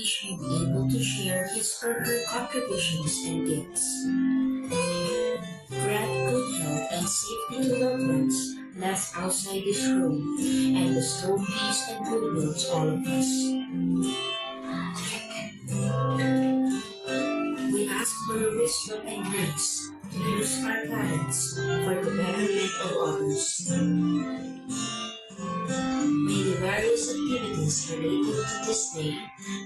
each may be able to share his or her contributions and gifts. Grant good health and safety to loved ones left outside this room, and bestow peace and goodwill to all of us. We ask for your wisdom and grace to use our talents for the betterment of others. May the various activities related to this day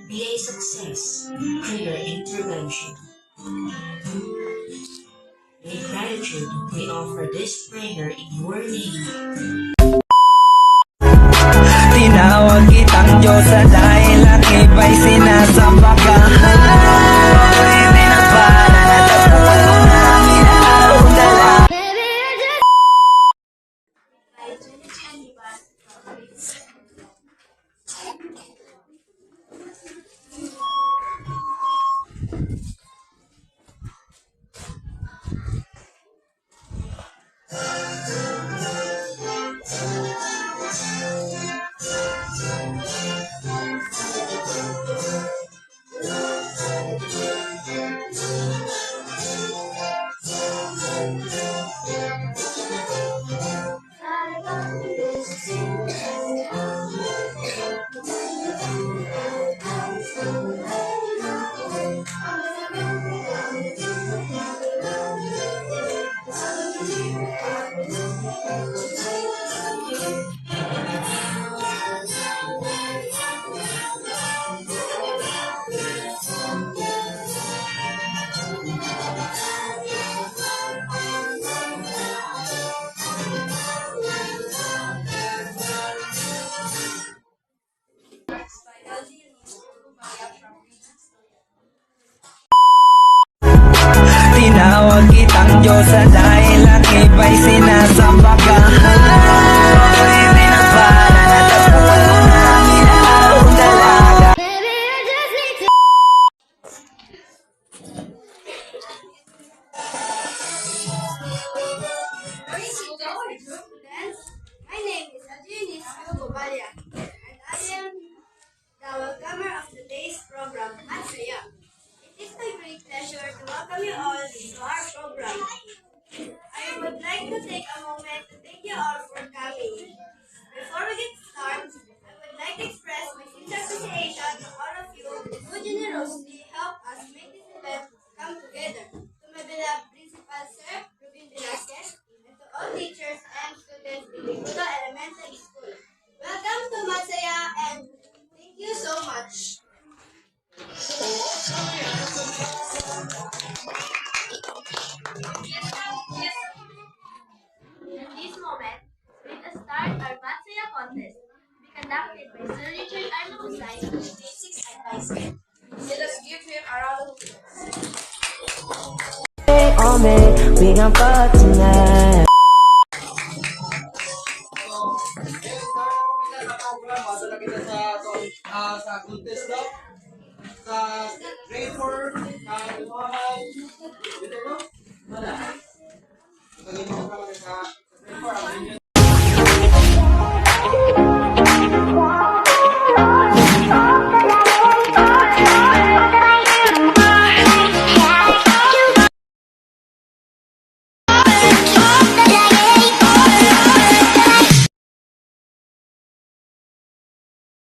be a success through your intervention. In gratitude, we offer this prayer in your name. Tinawag kitang Diyosa dahil ang iba'y sinasamba ka. Pinagpala na tapuan mo na ang inaalong dala. Tinawag kitang Diyosa dahil ang iba'y sinasamba ka. Pinagpala na tapuan mo na ang inaalong dalaga. My name is Adrianis Agobalia, and I am the welcomer of today's program, Matsaya. It is my great pleasure to welcome you all to our program. I would like to take a moment to thank you all for coming. Before we get started, I would like to express my sincere appreciation to all of you who generously help us make this event come together. To my beloved Principal Sir Rubin Velasquez, and to all teachers and students in Ligudo Elementary School. Welcome to Matsaya and thank you so much. At this moment, let us start our Matsaya contest, to be conducted by Sir Richard Arnahusay of Grade 6 Advisory. Let us give him a round of On me, we gon' fuck tonight. Masala kita sa contest daw sa grade 4 na lumahan dito no?